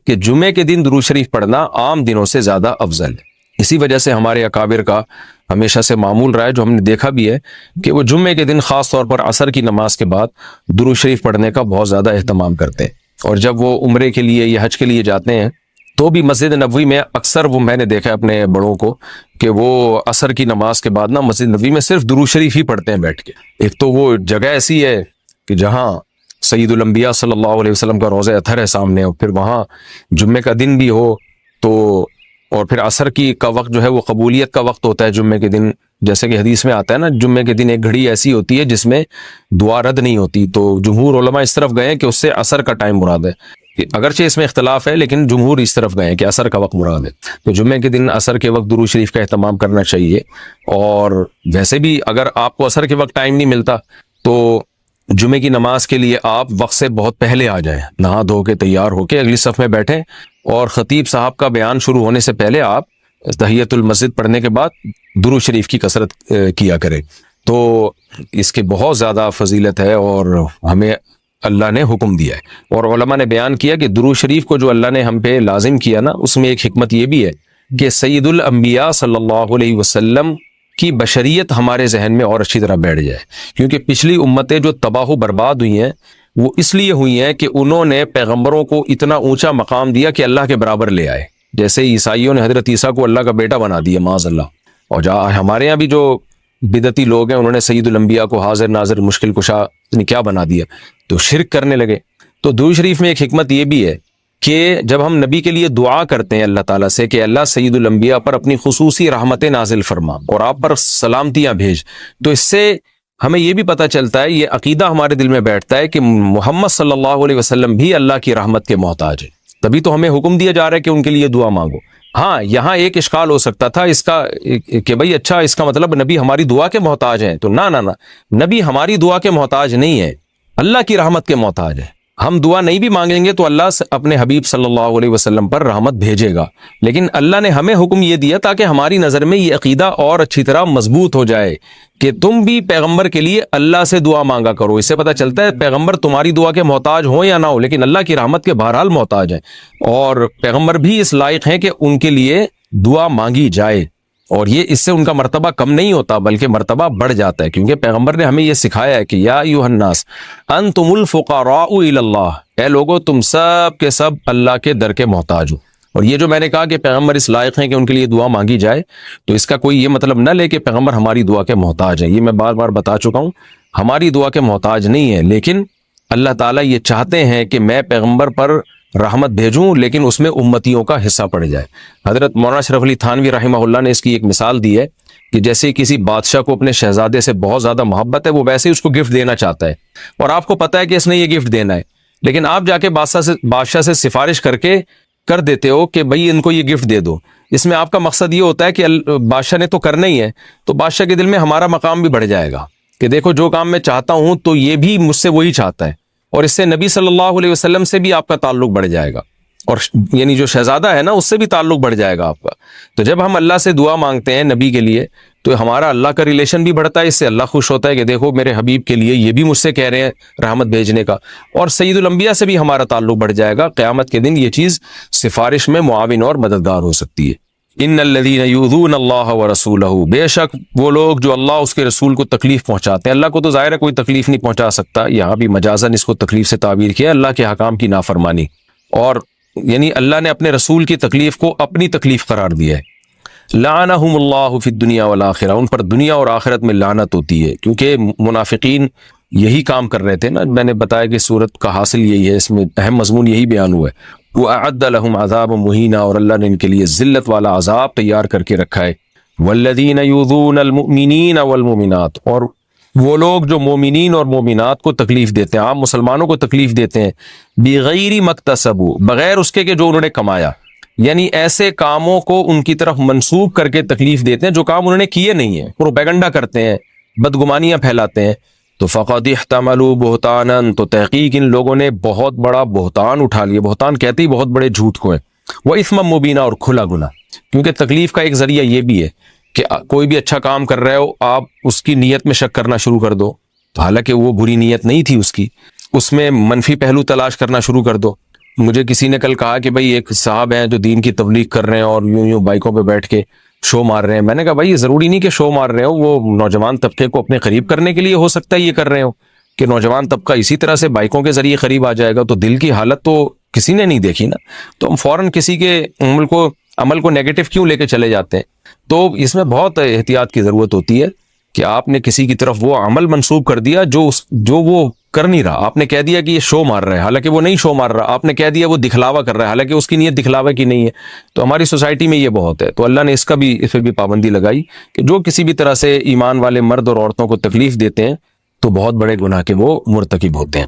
کہ جمعے کے دن درود شریف پڑھنا عام دنوں سے زیادہ افضل ہے۔ اسی وجہ سے ہمارے اکابر کا ہمیشہ سے معمول رہا ہے، جو ہم نے دیکھا بھی ہے کہ وہ جمعے کے دن خاص طور پر عصر کی نماز کے بعد درود شریف پڑھنے کا بہت زیادہ اہتمام کرتے ہیں، اور جب وہ عمرے کے لیے یا حج کے لیے جاتے ہیں تو بھی مسجد نبوی میں اکثر وہ میں نے دیکھا اپنے بڑوں کو کہ وہ عصر کی نماز کے بعد نا مسجد نبوی میں صرف درود شریف ہی پڑھتے ہیں بیٹھ کے۔ ایک تو وہ جگہ ایسی ہے کہ جہاں سید الانبیاء صلی اللہ علیہ وسلم کا روضہ اطہر ہے سامنے، اور پھر وہاں جمعے کا دن بھی ہو تو، اور پھر عصر کی کا وقت جو ہے وہ قبولیت کا وقت ہوتا ہے جمعے کے دن، جیسے کہ حدیث میں آتا ہے نا جمعے کے دن ایک گھڑی ایسی ہوتی ہے جس میں دعا رد نہیں ہوتی، تو جمہور علماء اس طرف گئے ہیں کہ اس سے عصر کا ٹائم مراد ہے، اگرچہ اس میں اختلاف ہے لیکن جمہور اس طرف گئے ہیں کہ عصر کا وقت مراد ہے۔ تو جمعے کے دن عصر کے وقت درود شریف کا اہتمام کرنا چاہیے، اور ویسے بھی اگر آپ کو عصر کے وقت ٹائم نہیں ملتا تو جمعے کی نماز کے لیے آپ وقت سے بہت پہلے آ جائیں، نہا دھو کے تیار ہو کے اگلی صف میں بیٹھیں، اور خطیب صاحب کا بیان شروع ہونے سے پہلے آپ تحیۃ المسجد پڑھنے کے بعد درود شریف کی کثرت کیا کریں، تو اس کے بہت زیادہ فضیلت ہے اور ہمیں اللہ نے حکم دیا ہے۔ اور علماء نے بیان کیا کہ درود شریف کو جو اللہ نے ہم پہ لازم کیا نا، اس میں ایک حکمت یہ بھی ہے کہ سید الانبیاء صلی اللہ علیہ وسلم کی بشریت ہمارے ذہن میں اور اچھی طرح بیٹھ جائے، کیونکہ پچھلی امتیں جو تباہ و برباد ہوئی ہیں وہ اس لیے ہوئی ہیں کہ انہوں نے پیغمبروں کو اتنا اونچا مقام دیا کہ اللہ کے برابر لے آئے، جیسے عیسائیوں نے حضرت عیسیٰ کو اللہ کا بیٹا بنا دیا معاذ اللہ، اور ہمارے یہاں بھی جو بدعتی لوگ ہیں انہوں نے سید الانبیاء کو حاضر ناظر مشکل کشا کیا بنا دیا، تو شرک کرنے لگے۔ تو درود شریف میں ایک حکمت یہ بھی ہے کہ جب ہم نبی کے لیے دعا کرتے ہیں اللہ تعالیٰ سے کہ اللہ سید الانبیاء پر اپنی خصوصی رحمتیں نازل فرما اور آپ پر سلامتیاں بھیج، تو اس سے ہمیں یہ بھی پتہ چلتا ہے، یہ عقیدہ ہمارے دل میں بیٹھتا ہے کہ محمد صلی اللہ علیہ وسلم بھی اللہ کی رحمت کے محتاج ہے، تبھی تو ہمیں حکم دیا جا رہا ہے کہ ان کے لیے دعا مانگو۔ ہاں یہاں ایک اشکال ہو سکتا تھا اس کا کہ بھئی اچھا اس کا مطلب نبی ہماری دعا کے محتاج ہیں، تو نہ، نبی ہماری دعا کے محتاج نہیں ہے، اللہ کی رحمت کے محتاج ہے۔ ہم دعا نہیں بھی مانگیں گے تو اللہ اپنے حبیب صلی اللہ علیہ وسلم پر رحمت بھیجے گا، لیکن اللہ نے ہمیں حکم یہ دیا تاکہ ہماری نظر میں یہ عقیدہ اور اچھی طرح مضبوط ہو جائے کہ تم بھی پیغمبر کے لیے اللہ سے دعا مانگا کرو۔ اس سے پتہ چلتا ہے پیغمبر تمہاری دعا کے محتاج ہوں یا نہ ہو، لیکن اللہ کی رحمت کے بہرحال محتاج ہیں، اور پیغمبر بھی اس لائق ہیں کہ ان کے لیے دعا مانگی جائے، اور یہ اس سے ان کا مرتبہ کم نہیں ہوتا بلکہ مرتبہ بڑھ جاتا ہے، کیونکہ پیغمبر نے ہمیں یہ سکھایا ہے کہ یا ایھا الناس انتم الفقراء الی اللہ، اے لوگو تم سب کے سب اللہ کے در کے محتاج ہو۔ اور یہ جو میں نے کہا کہ پیغمبر اس لائق ہیں کہ ان کے لیے دعا مانگی جائے، تو اس کا کوئی یہ مطلب نہ لے کہ پیغمبر ہماری دعا کے محتاج ہیں، یہ میں بار بار بتا چکا ہوں، ہماری دعا کے محتاج نہیں ہے، لیکن اللہ تعالیٰ یہ چاہتے ہیں کہ میں پیغمبر پر رحمت بھیجوں لیکن اس میں امتیوں کا حصہ پڑ جائے۔ حضرت مولانا اشرف علی تھانوی رحمہ اللہ نے اس کی ایک مثال دی ہے کہ جیسے کسی بادشاہ کو اپنے شہزادے سے بہت زیادہ محبت ہے، وہ ویسے ہی اس کو گفٹ دینا چاہتا ہے، اور آپ کو پتہ ہے کہ اس نے یہ گفٹ دینا ہے، لیکن آپ جا کے بادشاہ سے سفارش کر دیتے ہو کہ بھئی ان کو یہ گفٹ دے دو۔ اس میں آپ کا مقصد یہ ہوتا ہے کہ بادشاہ نے تو کرنا ہی ہے، تو بادشاہ کے دل میں ہمارا مقام بھی بڑھ جائے گا کہ دیکھو جو کام میں چاہتا ہوں تو یہ بھی مجھ سے وہی چاہتا ہے، اور اس سے نبی صلی اللہ علیہ وسلم سے بھی آپ کا تعلق بڑھ جائے گا، اور یعنی جو شہزادہ ہے نا اس سے بھی تعلق بڑھ جائے گا آپ کا۔ تو جب ہم اللہ سے دعا مانگتے ہیں نبی کے لیے تو ہمارا اللہ کا ریلیشن بھی بڑھتا ہے، اس سے اللہ خوش ہوتا ہے کہ دیکھو میرے حبیب کے لیے یہ بھی مجھ سے کہہ رہے ہیں رحمت بھیجنے کا، اور سید الانبیاء سے بھی ہمارا تعلق بڑھ جائے گا۔ قیامت کے دن یہ چیز سفارش میں معاون اور مددگار ہو سکتی ہے۔ ان الذین یؤذون اللہ ورسولہ، بے شک وہ لوگ جو اللہ اس کے رسول کو تکلیف پہنچاتے ہیں، اللہ کو تو ظاہر ہے کوئی تکلیف نہیں پہنچا سکتا، یہاں بھی مجازاً اس کو تکلیف سے تعبیر کیا، اللہ کے حکام کی نافرمانی، اور یعنی اللہ نے اپنے رسول کی تکلیف کو اپنی تکلیف قرار دیا ہے۔ لعنہم اللہ فی الدنیا والآخرہ، ان پر دنیا اور آخرت میں لعنت ہوتی ہے، کیونکہ منافقین یہی کام کر رہے تھے نا، میں نے بتایا کہ سورت کا حاصل یہی ہے، اس میں اہم مضمون یہی بیان ہوا ہے۔ وَأَعَدَّ لَهُمْ عَذَابًا مُهِينًا، اور اللہ نے ان کے لیے ذلت والا عذاب تیار کر کے رکھا ہے۔ وَالَّذِينَ يُؤْذُونَ الْمُؤْمِنِينَ وَالْمُؤْمِنَاتِ، اور وہ لوگ جو مومنین اور مومنات کو تکلیف دیتے ہیں، عام مسلمانوں کو تکلیف دیتے ہیں، بغیر مکتسبوا، بغیر اس کے کہ جو انہوں نے کمایا، یعنی ایسے کاموں کو ان کی طرف منسوب کر کے تکلیف دیتے ہیں جو کام انہوں نے کیے نہیں ہیں، پروپیگنڈا کرتے ہیں، بدگمانیاں پھیلاتے ہیں، تو فقد احتملوا بہتانا، تو تحقیق ان لوگوں نے بہت بڑا بہتان اٹھا لیا۔ بہتان کہتے ہی بہت بڑے جھوٹ کو ہے، وہ اثما مبینہ، اور کھلا گناہ، کیونکہ تکلیف کا ایک ذریعہ یہ بھی ہے کہ کوئی بھی اچھا کام کر رہے ہو آپ اس کی نیت میں شک کرنا شروع کر دو، تو حالانکہ وہ بری نیت نہیں تھی اس کی، اس میں منفی پہلو تلاش کرنا شروع کر دو، مجھے کسی نے کل کہا کہ بھائی ایک صاحب ہیں جو دین کی تبلیغ کر رہے ہیں اور یوں بائکوں پہ بیٹھ کے شو مار رہے ہیں. میں نے کہا بھائی یہ ضروری نہیں کہ شو مار رہے ہو, وہ نوجوان طبقے کو اپنے قریب کرنے کے لیے ہو سکتا ہے یہ کر رہے ہو, کہ نوجوان طبقہ اسی طرح سے بائکوں کے ذریعے قریب آ جائے گا. تو دل کی حالت تو کسی نے نہیں دیکھی نا, تو ہم فوراً کسی کے عمل کو نیگیٹو کیوں لے کے چلے جاتے ہیں. تو اس میں بہت احتیاط کی ضرورت ہوتی ہے کہ آپ نے کسی کی طرف وہ عمل منسوب کر دیا جو وہ کر نہیں رہا. آپ نے کہہ دیا کہ یہ شو مار رہا ہے, حالانکہ وہ نہیں شو مار رہا. آپ نے کہہ دیا وہ دکھلاوا کر رہا ہے, حالانکہ اس کی نیت دکھلاوے کی نہیں ہے. تو ہماری سوسائٹی میں یہ بہت ہے. تو اللہ نے اس پہ بھی پابندی لگائی کہ جو کسی بھی طرح سے ایمان والے مرد اور عورتوں کو تکلیف دیتے ہیں تو بہت بڑے گناہ کے وہ مرتکب ہوتے ہیں.